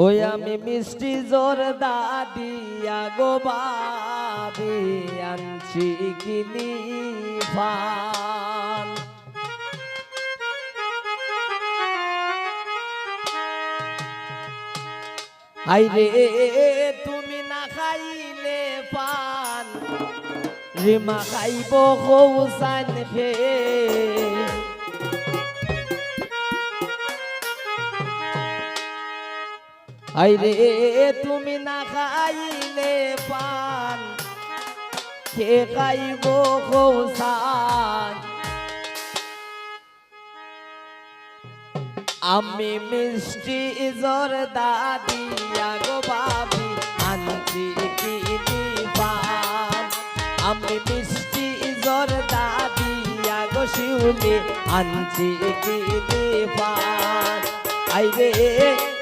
ওই আমি মিষ্টি জোর দাদিয়া গো বাবি আনছি কিনি পান। আইরে তুমি না খাইলে পান রিমা খাইব কৌসান খে। আইরে তুমি না খাইলে পান কে খাইব কৌসান। আমি মিষ্টি জোর দাদিয়া গো বাবি আনছি কিনি পান। আমি মিষ্টি জোর দাদিয়া গো শিউলি আনছি কিনি পান। আইরে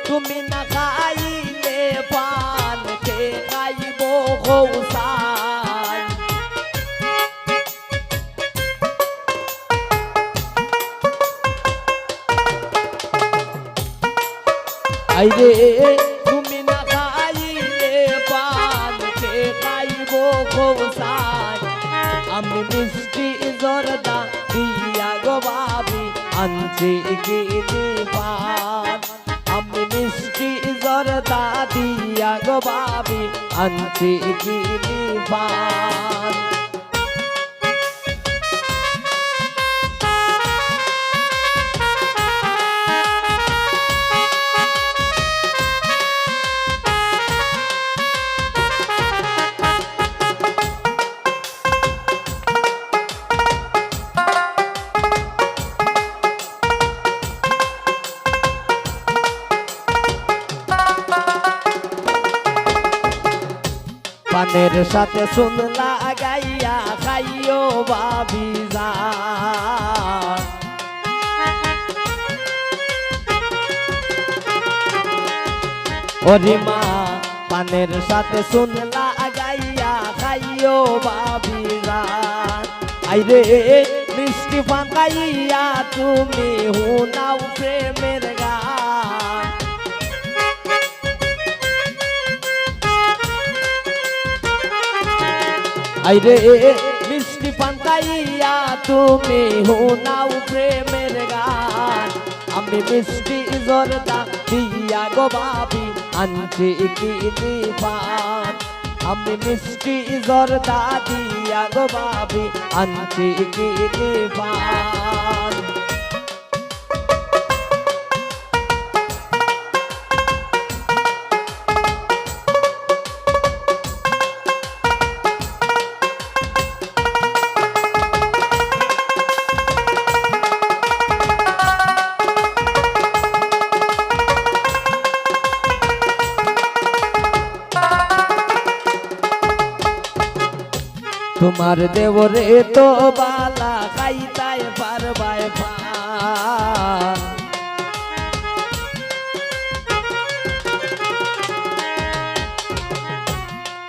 তুমি না খাইলে পান কে খাইব কৌসান। আইরে তুমি না খাইলে পান কে খাইব কৌসান। আমি মিষ্টি জর্দা দিয়া গো বাবি আনছি কিনি পান। আমি মিষ্টি জর্দা দিয়া গো বাবি আনছি কিনি পান। পানের সাথে সুন লাগাইয়া খাইও বাবি জান। ওরে মা পানের সাথে সুন লাগাইয়া খাইও বাবি জান। আইরে মিষ্টি পান খাইয়া তুমি হুনাও প্রেমের গান। আইরে মিষ্টি পান খাইয়া তুমি হুনাও প্রেমের গান। আমি মিষ্টি জর্দা দিয়া গো বাবি আনছি কিনি পান। আমি মিষ্টি জর্দা দিয়া গো বাবি আনছি কিনি পান। তোমার দেবরে তো বালা খাইতাই পারবাই পান।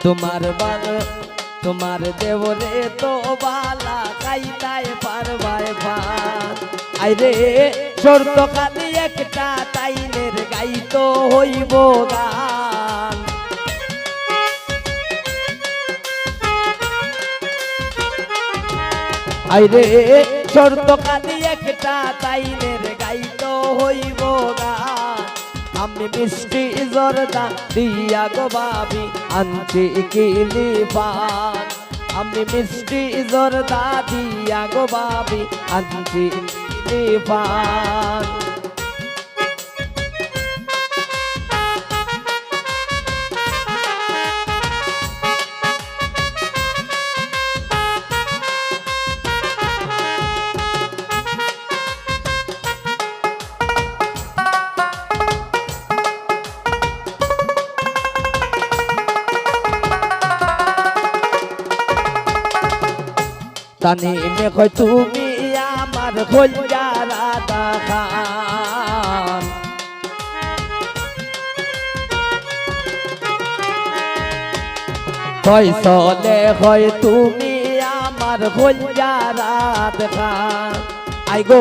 তোমার দেবরে তো বালা খাইতাই পারবাই পান। আইরে শর্ত খালি একটা তাইনের গাইতো হইব গান। আইরে শর্ত খালি একটা তাইনের গাইতো হইব গান। আমি মিষ্টি জর্দা দিয়া গো বাবি আনছি কিনি পান। আমি মিষ্টি জর্দা দিয়া গো বাবি আনছি কিনি পান। তানি মে কই তুমি আমার কইয়া রাধা খান। কই চলে কই তুমি আমার কইয়া রাধা খান। আই গো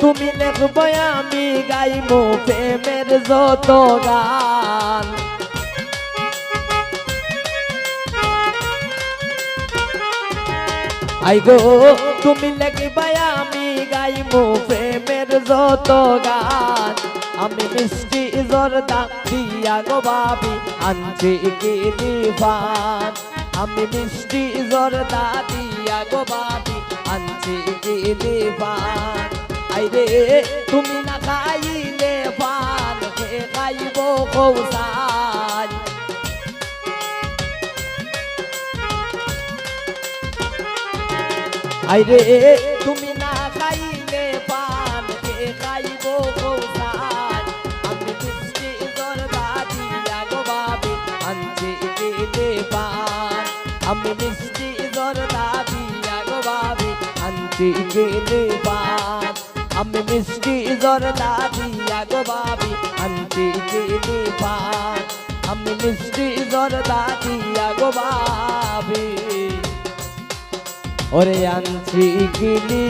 তুমি লেখবো আমি গাইমো প্রেমের যত গান। আই গো তুমি লেখিবাই আমি গাইমু প্রেমের যত গান আমি মিষ্টি জর্দা দিয়া গো ভাবি আনছি কিনি পান আমি মিষ্টি জর্দা দিয়া গো ভাবি আনছি কিনি পান আইরে তুমি না খাইলে পান কে খাইব কৌশাল আইরে তুমি না খাইলে পান কে খাইব কৌশাল আমি মিষ্টি জর্দা দিয়া গো ভাবি আনছি কিনে পান আমি মিষ্টি জর্দা দিয়া গো ভাবি আনছি কিনে পান আমি মিষ্টি জর্দা দিয়া গো ভাবি আনছি কিনে পান আমি মিষ্টি জর্দা দিয়া গো ভাবি ওরে আনছি কিনি